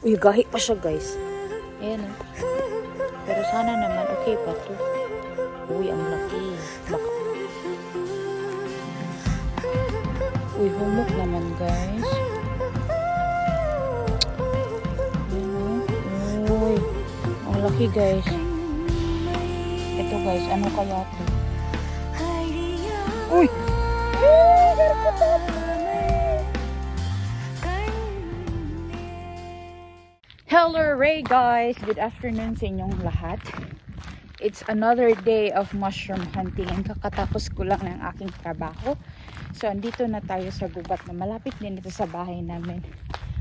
Uy, gahi pa siya guys. Ayan oh. Pero sana naman okay pa to. Uy, ang laki. Baka. Uy, humok naman guys. Ayan oh. Uy, ang laki guys. Ito guys, ano kaya to? Uy! Hello Ray guys! Good afternoon sa inyong lahat. It's another day of mushroom hunting. Ang kakatapos ko lang ng aking trabaho. So andito na tayo sa gubat na malapit din ito sa bahay namin.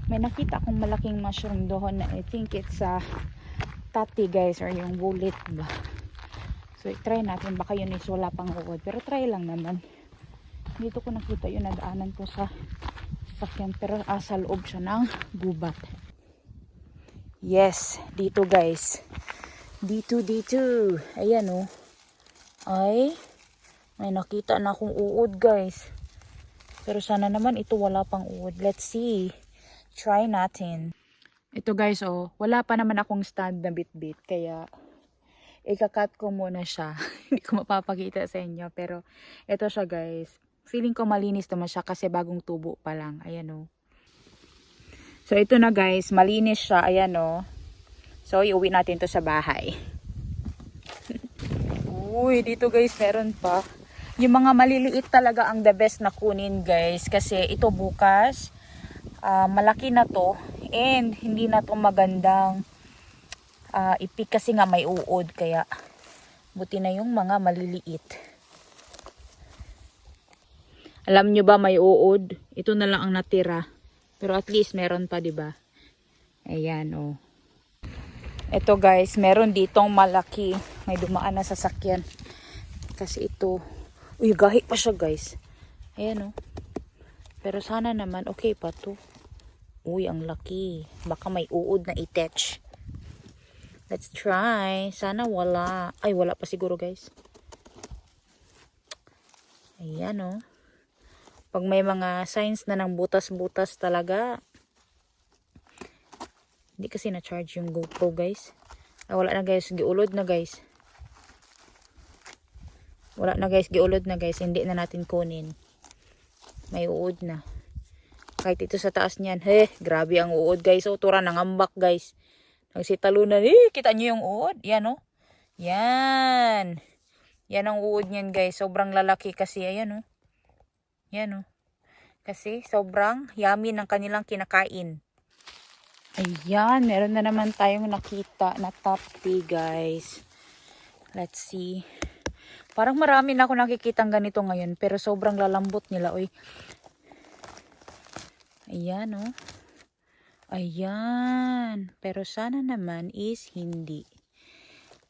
May nakita akong malaking mushroom doon na I think it's tati guys, or yung bullet ba. So try natin, baka yun is wala pang uod, pero try lang naman. Dito ko nakita yun, nadaanan ko sa sakyan, pero sa loob siya ng gubat. Yes, dito guys. Dito. Ayan oh. Ay, may nakita na akong uod guys. Pero sana naman ito wala pang uod. Let's see. Try natin. Ito guys oh, wala pa naman akong stand na bit-bit. Kaya ikakat ko muna siya. Hindi ko mapapakita sa inyo. Pero ito siya guys. Feeling ko malinis naman siya kasi bagong tubo pa lang. Ayan oh. So, ito na guys. Malinis siya. Ayan o. So, iuwi natin to sa bahay. Uy, dito guys, meron pa. Yung mga maliliit talaga ang the best na kunin guys. Kasi ito bukas, malaki na to. And, hindi na to magandang ipik kasi nga may uod. Kaya, buti na yung mga maliliit. Alam nyo ba may uod? Ito na lang ang natira. Pero at least meron pa, 'di ba? Ayan oh. Ito guys, meron ditong malaki. May dumaan na sasakyan. Kasi ito, uy, gahi pa siya guys. Ayan oh. Pero sana naman okay pa to. Uy, ang laki. Baka may uod na i-touch. Let's try. Sana wala. Ay, wala pa siguro guys. Ayan oh. Pag may mga signs na ng butas-butas talaga. Hindi kasi na-charge yung GoPro guys. Wala na guys. Giulod na guys. Wala na guys. Giulod na guys. Hindi na natin kunin. May uod na. Kahit ito sa taas niyan. Grabe ang uod guys. O, tura nangambak guys. Nagsitalunan. Kita nyo yung uod? Yan o. Yan. Yan ang uod niyan guys. Sobrang lalaki kasi. Ayan o. Yan o. Kasi sobrang yummy ng kanilang kinakain. Ayan. Meron na naman tayong nakita na top tea guys. Let's see. Parang marami na ako nakikitang ganito ngayon. Pero sobrang lalambot nila. Uy. Ayan o. Ayan. Pero sana naman is hindi.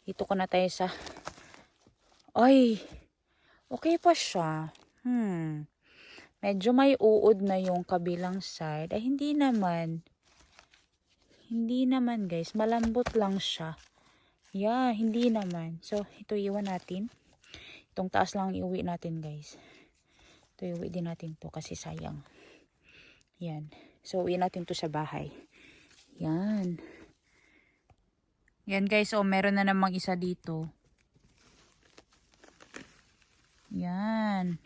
Dito ko na tayo sa... Ay. Okay pa siya. Medyo may uod na yung kabilang side. Ay, hindi naman. Hindi naman, guys. Malambot lang siya. Yeah, hindi naman. So, ito iwan natin. Itong taas lang iuwi natin, guys. Ito iuwi din natin to kasi sayang. Yan. So, uwi natin to sa bahay. Yan. Yan, guys. So, meron na namang isa dito. Yan.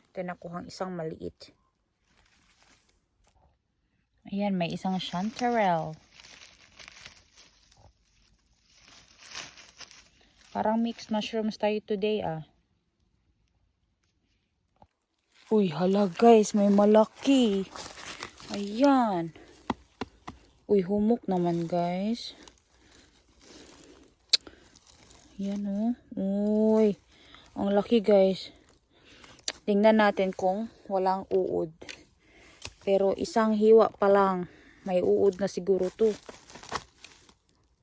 Ito nakuhang isang maliit. Ayan, may isang chanterelle. Parang mixed mushrooms tayo today ah. Uy, hala guys, may malaki. Ayan. Uy, humok naman guys. Ayan oh. Uy, ang laki guys. Tingnan natin kung walang uod. Pero isang hiwa pa lang. May uod na siguro to.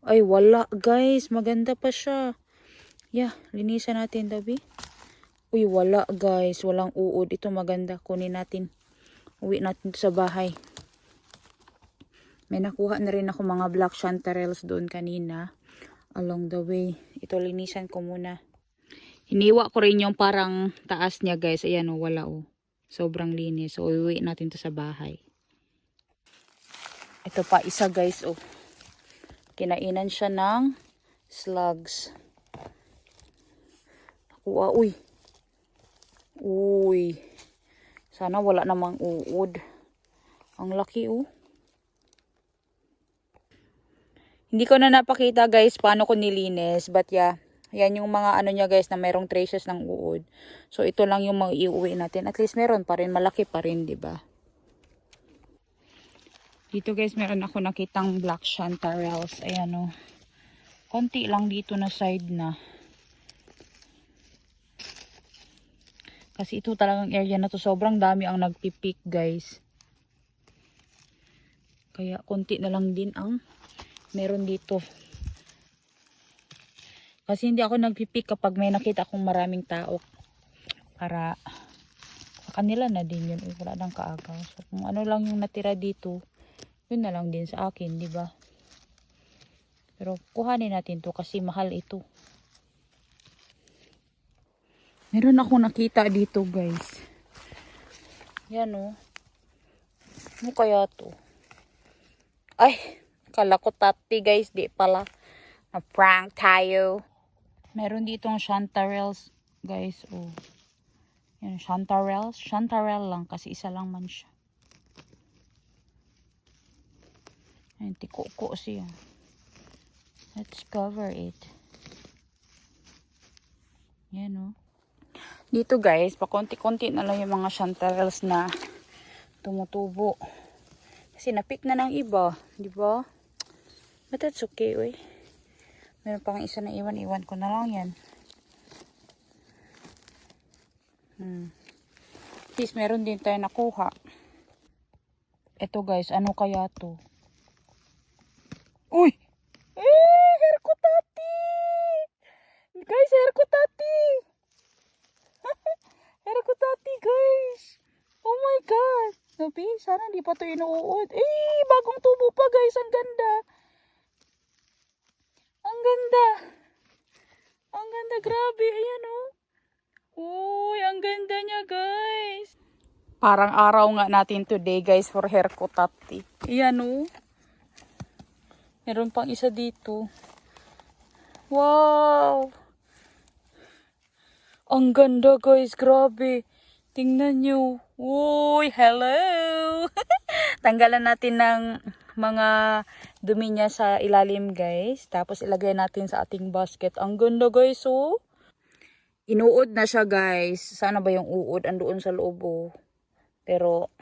Ay, wala guys. Maganda pa siya. Yeah, linisan natin dabi. Uy, wala guys. Walang uod. Ito maganda. Kunin natin. Uwi natin to sa bahay. May nakuha na rin ako mga black chanterelles doon kanina. Along the way. Ito linisan ko muna. Hiniwa ko rin yung parang taas niya guys. Ayan o, wala o. Sobrang linis. So, uwi natin to sa bahay. Ito pa isa guys, oh. Kinainan siya ng slugs. Nakuha, uy. Uy. Sana wala namang uod. Ang laki, oh. Hindi ko na napakita guys paano ko nilinis. But yeah, yan yung mga ano niya guys na mayroong traces ng uod. So ito lang yung mga iuwi natin. At least meron pa rin. Malaki pa rin, diba? Dito guys meron ako nakitang black chanterelles. Ayan, oh. Konti lang dito na side na. Kasi ito talagang area na to. Sobrang dami ang nagpipik guys. Kaya konti na lang din ang meron dito. Kasi hindi ako nagpipik kapag may nakita akong maraming tao. Para sa kanila na din yun. Wala nang kaagaw. So kung ano lang yung natira dito, yun na lang din sa akin, di ba? Pero kuhanin natin to kasi mahal ito. Meron akong nakita dito guys. Yan, oh. Ano kaya to? Ay! Kala ko tati guys, di pala. Na-prank tayo. Meron ditong chanterelles guys, oh. Yan, chanterelles. Chanterelle lang kasi isa lang man siya. Ayan, tiko-ko siya. Let's cover it. Yan, oh. Dito guys, pakonti-konti na lang yung mga chanterelles na tumutubo. Kasi napik na ng iba, di ba? But that's okay, uy. Meron pang isa na iwan ko na lang yan. At least meron din tayo nakuha. Ito guys, ano kaya to? Uy! Herkutati! Guys, herkutati! Herkutati guys! Oh my God! Sabi, sana di pa to inuud. Bagong tubo pa guys, ang ganda! Ang ganda. Ang ganda, grabe. Ayan, oh. Uy, ang ganda niya, guys. Parang araw nga natin today, guys, for herkutati. Ayan, oh. Meron pang isa dito. Wow. Ang ganda, guys. Grabe. Tingnan nyo. Uy, hello. Tanggalan natin ng mga dumi niya sa ilalim guys. Tapos ilagay natin sa ating basket. Ang ganda guys, oh. Inuod na siya guys. Sana ba yung uod andoon sa loob, oh. Pero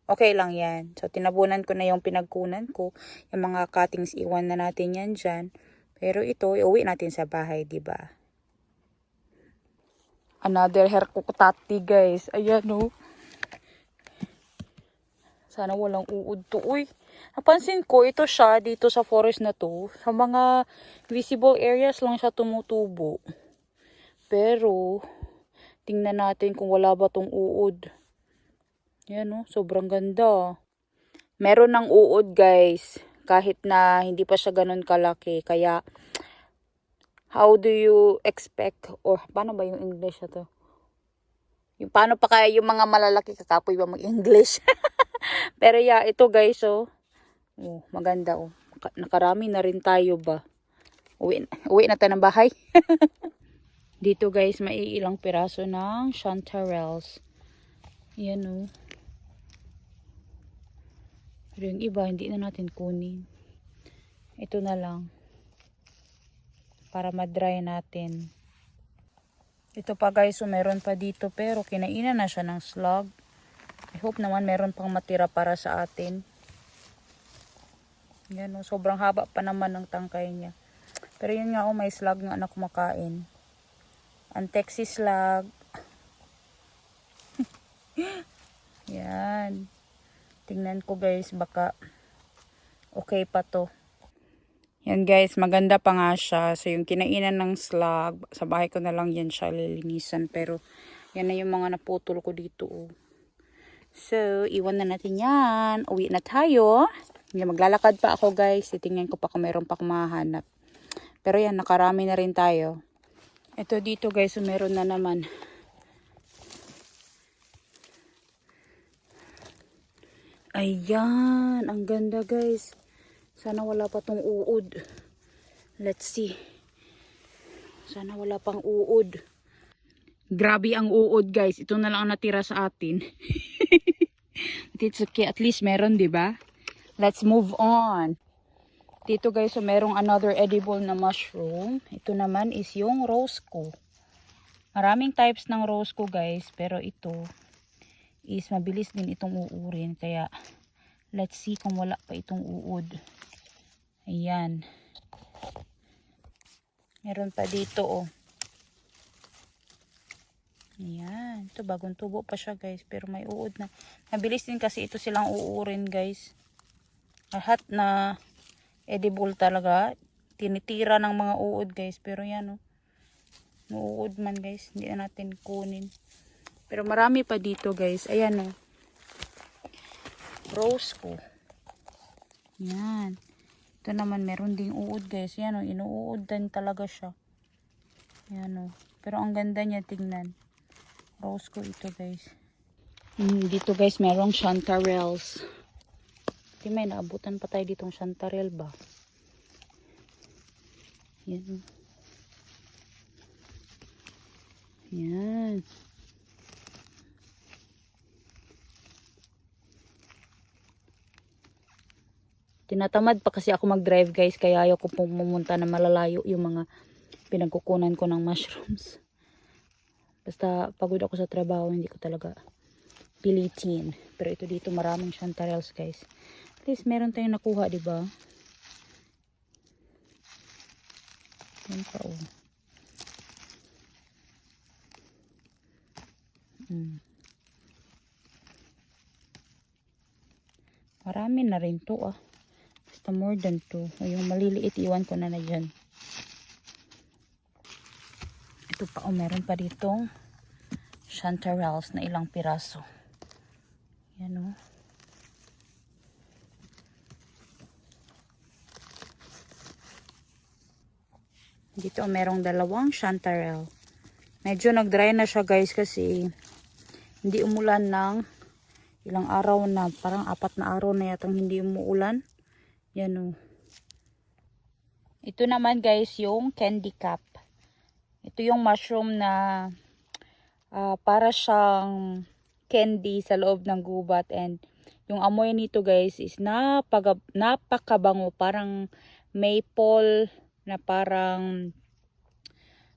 okay lang yan. So tinabunan ko na yung pinagkunan ko. Yung mga cuttings iwan na natin yan dyan. Pero ito iuwi natin sa bahay, diba? Another herkutati guys. Ayan, oh. Sana walang uod to. Uy, napansin ko ito siya dito sa forest na to. Sa mga visible areas lang siya tumutubo. Pero, tingnan natin kung wala ba tong uod. Yan, oh, sobrang ganda. Meron ng uod guys. Kahit na hindi pa siya ganun kalaki. Kaya, how do you expect, or paano ba yung English na to? Yung paano pa kaya yung mga malalaki kakapoy ba mag-English? Pero yeah, ito guys, oh. Oh, maganda, oh. Nakarami na rin tayo ba? Uwi na tayo ng bahay. Dito guys, maiilang piraso ng chanterelles. Yan, oh. Pero yung iba, hindi na natin kunin. Ito na lang. Para ma-dry natin. Ito pa guys, so meron pa dito. Pero kinainan na siya ng slug. I hope naman meron pang matira para sa atin. Yan, oh, sobrang haba pa naman ng tangkay niya. Pero yun nga, oh, may slug nga na kumakain. Ang Texas slug. Yan. Tingnan ko guys, baka okay pa to. Yan guys, maganda pa nga siya. So yung kinainan ng slug, sa bahay ko na lang yan siya lilinisan. Pero yan na yung mga naputol ko dito, oh. So, iwan na natin yan. Uwi na tayo. Maglalakad pa ako guys. Titingnan ko pa kung meron pa akong mahanap. Pero yan, nakarami na rin tayo. Ito dito guys, so meron na naman. Ayan, ang ganda guys. Sana wala pa tong uod. Let's see. Sana wala pang uod. Grabe ang uod guys. Ito na lang ang natira sa atin. But it's okay. At least meron, di ba? Let's move on. Dito guys, so merong another edible na mushroom. Ito naman is yung rosco. Maraming types ng rosco guys. Pero ito is mabilis din itong uurin. Kaya let's see kung wala pa itong uod. Ayan. Meron pa dito oh. Ayan. Ito bagong tubo pa siya guys. Pero may uod na. Mabilis din kasi ito silang uurin guys. Lahat na edible talaga. Tinitira ng mga uod guys. Pero yan oh. Uuod man guys. Hindi na natin kunin. Pero marami pa dito guys. Ayan oh. Rosco. Yan. Ito naman meron ding uod guys. Yan oh. Inuud din talaga siya. Yan oh. Pero ang ganda niya tingnan. Rosco ito guys. Dito guys merong chanterelles. May naabutan pa tayo ditong chanterelle ba? Yan. Yan. Tinatamad pa kasi ako mag-drive guys. Kaya ayaw ko pumunta na malalayo yung mga pinagkukunan ko ng mushrooms. Basta pagod ako sa trabaho. Hindi ko talaga pilitin. Pero ito dito maraming chanterelles guys. At least meron tayong nakuha, di ba? Yan pa oh. Marami na rin to ah. Basta more than 2. O yung maliliit iwan ko na dyan. Ito pa oh, meron pa ditong chanterelles na ilang piraso. Yan oh. Dito merong dalawang chanterelle. Medyo nag-dry na siya guys kasi hindi umulan ng ilang araw na. Parang 4 na araw na yatang hindi umuulan. Yan o. Ito naman guys yung candy cap. Ito yung mushroom na para siyang candy sa loob ng gubat. And yung amoy nito guys is napakabango. Parang maple na parang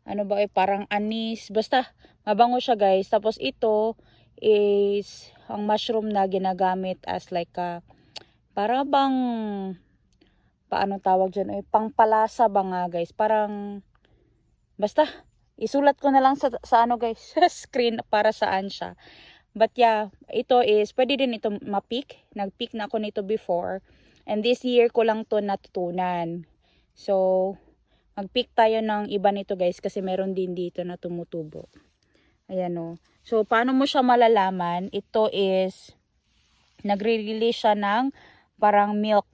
ano ba parang anis. Basta mabango siya guys. Tapos ito is ang mushroom na ginagamit as like para bang paano tawag dyan pangpalasa ba nga guys. Parang basta isulat ko na lang sa ano guys sa screen para saan siya. But yeah, ito is pwede din ito ma-pick. Nag-pick na ako nito before. And this year ko lang to natutunan. So mag-pick tayo ng iba nito guys kasi meron din dito na tumutubo. Ayan o. So, paano mo siya malalaman? Ito is, nagre-release siya ng parang milk.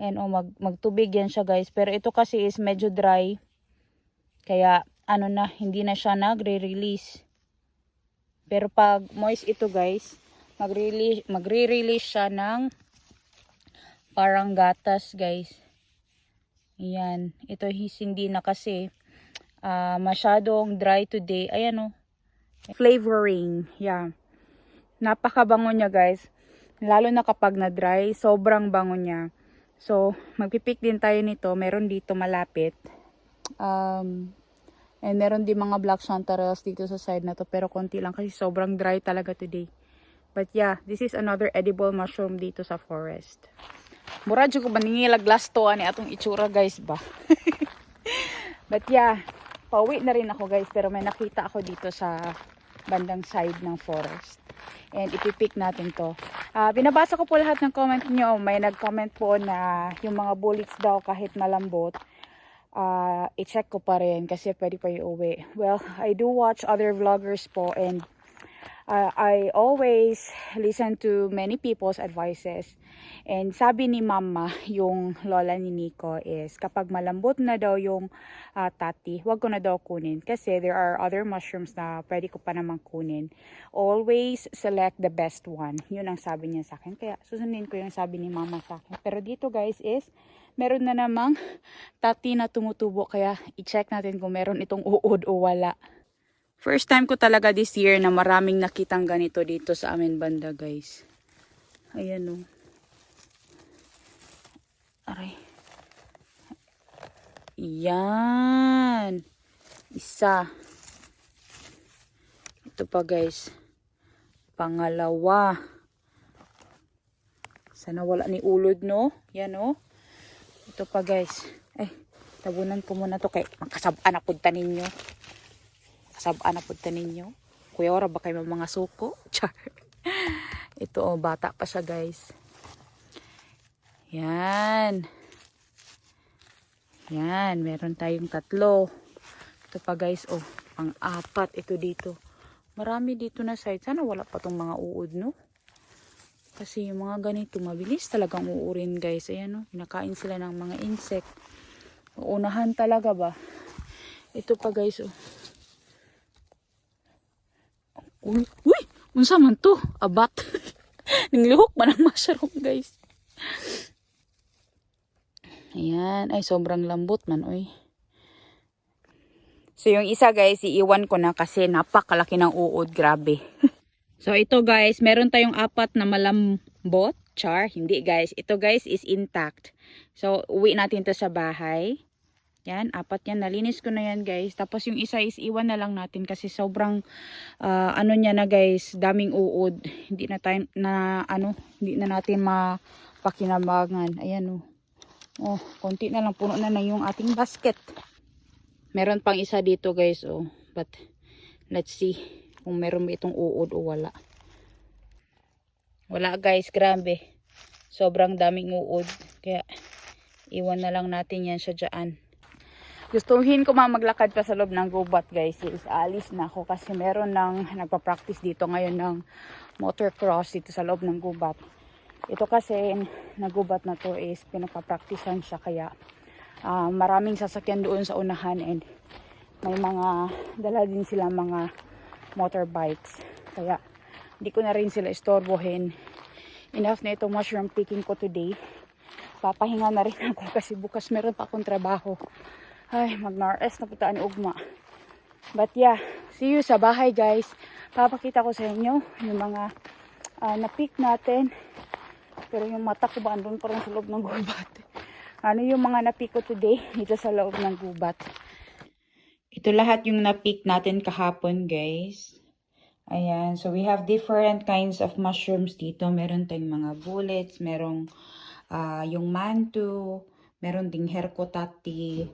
Ayan o, magtubig yan siya guys. Pero ito kasi is medyo dry. Kaya, ano na, hindi na siya nagre-release. Pero pag moist ito guys, magre-release siya ng parang gatas guys. Ayan. Ito hindi na kasi masyadong dry today. Ayan o. Flavoring. Yeah. Napakabango niya guys. Lalo na kapag na-dry. Sobrang bango niya. So, magpipick din tayo nito. Meron dito malapit. And meron din mga black chanterelles dito sa side na to. Pero konti lang kasi sobrang dry talaga today. But yeah, this is another edible mushroom dito sa forest. Mura dyan ko ba ningilag last to ani atong itsura guys ba. But yeah, pauwi na rin ako guys. Pero may nakita ako dito sa bandang side ng forest. And ipipick natin to. Binabasa ko po lahat ng comment niyo. May nag-comment po na yung mga bullets daw kahit malambot. I-check ko pa rin kasi pwede pa iuwi. Well, I do watch other vloggers po and I always listen to many people's advices. And sabi ni mama, yung lola ni Nico, is kapag malambot na daw yung tati, wag ko na daw kunin. Kasi there are other mushrooms na pwede ko pa namang kunin. Always select the best one. Yun ang sabi niya sa akin. Kaya susundin ko yung sabi ni mama sa akin. Pero dito guys is, meron na namang tati na tumutubo. Kaya i-check natin kung meron itong uod o wala. First time ko talaga this year na maraming nakitang ganito dito sa amin banda guys. Ayan o. Aray. Yan. Isa. Ito pa guys. Pangalawa. Sana wala ni ulod no. Yan o. Ito pa guys. Ay, tabunan ko muna to kay makasabaan na punta ninyo. Kasabaan na punta ninyo. Kuya, ora ba kayo mga suko? Char. Ito, bata pa siya, guys. Yan. Yan, meron tayong 3. Ito pa, guys, pang-4. Ito dito. Marami dito na side. Sana wala pa tong mga uod, no? Kasi yung mga ganito, mabilis talagang uurin, guys. Ayan, no? Kinakain sila ng mga insect. Uunahan talaga ba? Ito pa, guys, Uy! Unsa man to? Abat. Ninglihok man ang mushroom, guys. Ayan. Ay, sobrang lambot man, oy. So, yung isa, guys, iiwan ko na kasi napakalaki ng uod. Grabe. So, ito, guys, meron tayong 4 na malambot. Char. Hindi, guys. Ito, guys, is intact. So, uwi natin to sa bahay. Yan, 4 yan. Nalinis ko na yan, guys. Tapos yung isa is iwan na lang natin kasi sobrang ano niya na, guys, daming uod. Hindi na natin mapakinabangan. Ayan konti na lang, puno na yung ating basket. Meron pang isa dito, guys, but let's see kung meron ba itong uod o wala. Wala, guys, grabe. Sobrang daming uod. Kaya iwan na lang natin yan siya dyan. Gustuhin ko maglakad pa sa loob ng gubat, guys. Is alis na ako kasi meron nagpa-practice dito ngayon ng motocross dito sa loob ng gubat. Ito kasi nagubat na to is pinagpa-practicean siya kaya maraming sasakyan doon sa unahan and may mga dala din sila mga motorbikes. Kaya hindi ko na rin sila istorbohin. Enough na itong mushroom picking ko today. Papahinga na rin ako kasi bukas meron pa akong trabaho. Ay, mag-NRS na putaan ni Ugma. But yeah, see you sa bahay, guys. Papakita ko sa inyo yung mga na-pick natin. Pero yung mata ko ba andun pa rin sa loob ng gubat. Ano yung mga na-pick ko today dito sa loob ng gubat. Ito lahat yung na-pick natin kahapon, guys. Ayan, so we have different kinds of mushrooms dito. Meron tayong mga bullets, merong yung mantu, meron ding hercotati,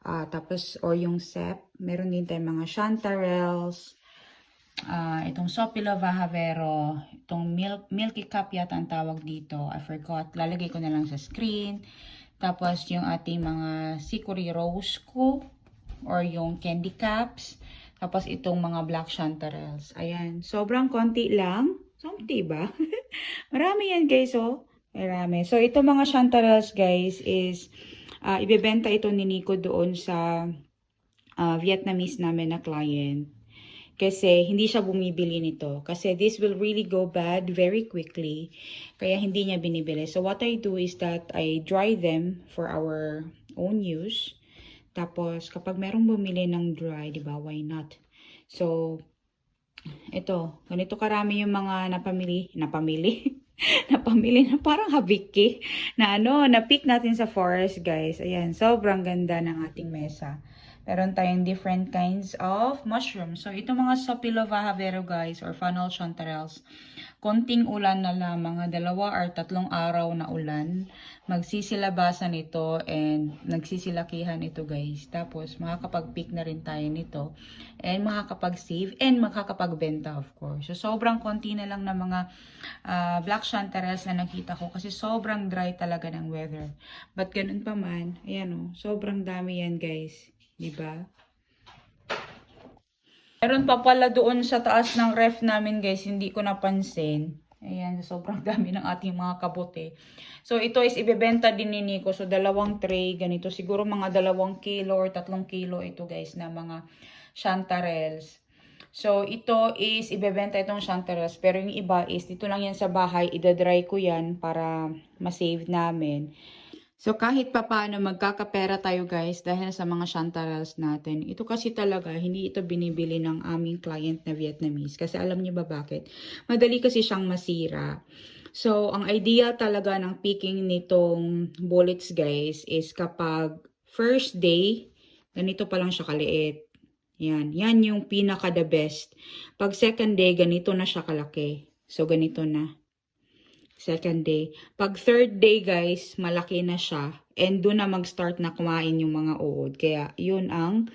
tapos or yung sep, meron din tayong mga chanterelles, itong Sopilo Vahavero, itong milky cup yata ang tawag dito, I forgot, lalagay ko na lang sa screen. Tapos yung ating mga Sikori Rose ko, or yung candy caps. Tapos itong mga black chanterelles. Ayan, sobrang konti lang. Something ba? Marami yan, guys, Marami. So, itong mga chanterelles, guys, is ibebenta ito ni Nico doon sa Vietnamese namin na client. Kasi hindi siya bumibili nito. Kasi this will really go bad very quickly. Kaya hindi niya binibili. So, what I do is that I dry them for our own use. Tapos, kapag merong bumili ng dry, di ba, why not? So, ito, ganito karami yung mga napamili na parang habiki na na-pick natin sa forest, guys. Ayan, sobrang ganda ng ating mesa. Meron tayong different kinds of mushrooms. So, itong mga Sopilo Vahavero, guys, or funnel chanterelles, konting ulan na lang, mga 2 or 3 araw na ulan, magsisilabasan ito and nagsisilakihan ito, guys. Tapos, makakapag-pick na rin tayo nito and makakapag-save and makakapagbenta, of course. So, sobrang konti na lang na mga black chanterelles na nakita ko kasi sobrang dry talaga ng weather. But, ganun pa man, ayan sobrang dami yan, guys. Diba? Meron pa pala doon sa taas ng ref namin guys, hindi ko napansin. Ayan, sobrang dami ng ating mga kabote. So ito is ibebenta din ni Nico. So dalawang tray, ganito. Siguro mga 2 kilo or 3 kilo ito guys na mga chanterelles. So ito is ibebenta itong chanterelles. Pero yung iba is dito lang yan sa bahay. Idadry ko yan para masave namin. So, kahit papaano magkakapera tayo guys dahil sa mga chanterelles natin. Ito kasi talaga, hindi ito binibili ng aming client na Vietnamese. Kasi alam niyo ba bakit? Madali kasi siyang masira. So, ang idea talaga ng picking nitong bullets guys is kapag first day, ganito pa lang siya kaliit. Yan. Yan yung pinaka the best. Pag second day, ganito na siya kalaki. So, ganito na. Second day. Pag third day, guys, malaki na siya. And doon na mag-start na kumain yung mga uod. Kaya, yun ang,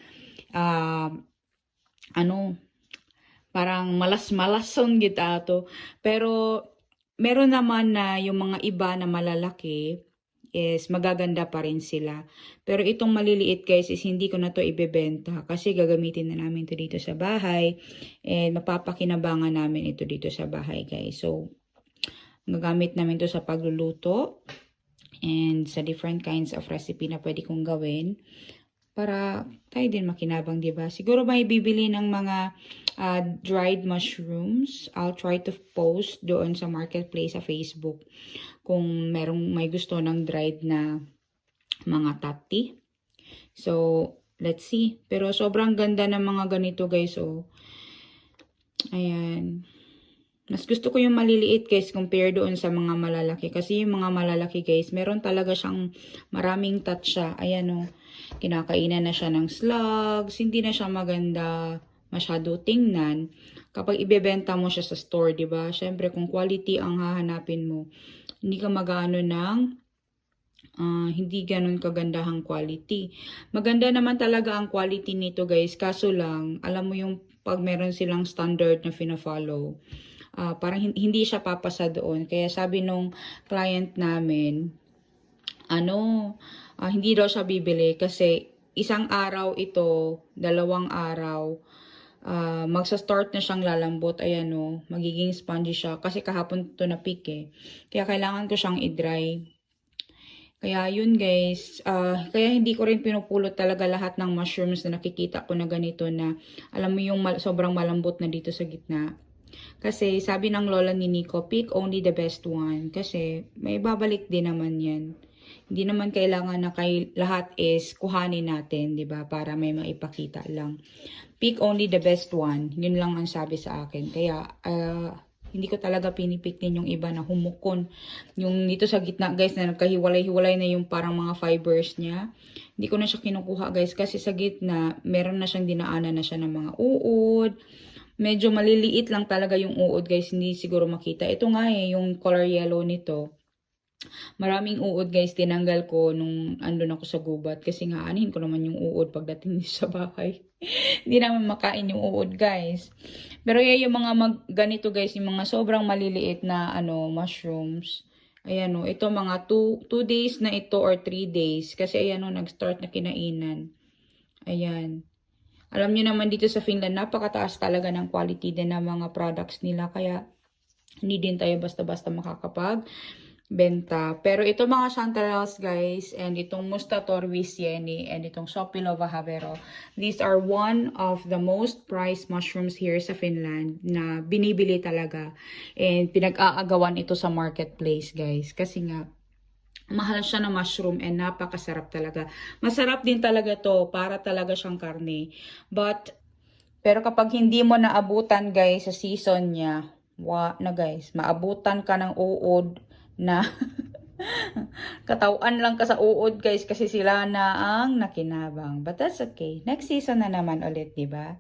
parang malas-malasong kita to. Pero, meron naman na yung mga iba na malalaki is magaganda pa rin sila. Pero itong maliliit guys is hindi ko na to ibebenta kasi gagamitin na namin to dito sa bahay and mapapakinabangan namin ito dito sa bahay guys. So, gagamit namin to sa pagluluto and sa different kinds of recipe na pwede kong gawin para tayo din makinabang, diba? Siguro may bibili ng mga dried mushrooms. I'll try to post doon sa marketplace sa Facebook kung may gusto ng dried na mga tati. So, let's see. Pero sobrang ganda ng mga ganito guys, oh. Ayan. Mas gusto ko yung maliliit guys compare doon sa mga malalaki. Kasi yung mga malalaki guys, meron talaga siyang maraming tatsa. Ayan o, kinakainan na siya ng slugs. Hindi na siya maganda masyado tingnan. Kapag ibebenta mo siya sa store, diba? Syempre kung quality ang hahanapin mo, hindi ka mag-ano ng hindi ganun kagandahang quality. Maganda naman talaga ang quality nito guys. Kaso lang, alam mo yung pag meron silang standard na fina-follow, parang hindi siya papasa doon. Kaya sabi nung client namin, hindi daw siya bibili kasi isang araw ito, 2 araw, magsa-start na siyang lalambot. Ayan o, magiging spongy siya. Kasi kahapon ito na pick eh. Kaya kailangan ko siyang i-dry. Kaya yun guys, kaya hindi ko rin pinupulot talaga lahat ng mushrooms na nakikita ko na ganito na, alam mo yung sobrang malambot na dito sa gitna. Kasi sabi ng lola ni Nico, pick only the best one. Kasi may babalik din naman yan. Hindi naman kailangan na lahat is kuhanin natin, di ba? Para may maipakita lang. Pick only the best one. Yun lang ang sabi sa akin. Kaya, hindi ko talaga pinipick din yung iba na humukon. Yung dito sa gitna guys na nagkahiwalay-hiwalay na yung parang mga fibers niya. Hindi ko na siya kinukuha guys kasi sa gitna meron na siyang dinaanan na siya ng mga uod. Medyo maliliit lang talaga yung uod guys, hindi siguro makita. Ito nga yung color yellow nito. Maraming uod guys, tinanggal ko nung andun ako sa gubat. Kasi nga, anihin ko naman yung uod pagdating sa bahay. Hindi naman makain yung uod guys. Pero yung mga ganito guys, yung mga sobrang maliliit na mushrooms. Ayan o, ito mga 2 days na ito or 3 days. Kasi ayan o, nag-start na kinainan. Ayan. Alam niyo naman dito sa Finland, napakataas talaga ng quality din ng mga products nila. Kaya, hindi din tayo basta-basta makakapagbenta. Pero ito mga chanterelles guys, and itong Mustator Visieni, and itong Sopilova Havero, these are one of the most prized mushrooms here sa Finland na binibili talaga. And pinag-aagawan ito sa marketplace guys. Kasi nga, mahal siya na mushroom and napakasarap talaga. Masarap din talaga to, para talaga siyang karne. Pero kapag hindi mo naabutan guys sa season niya, guys, maabutan ka ng uod na katawan lang ka sa uod guys kasi sila na ang nakinabang. But that's okay. Next season na naman ulit, 'di ba?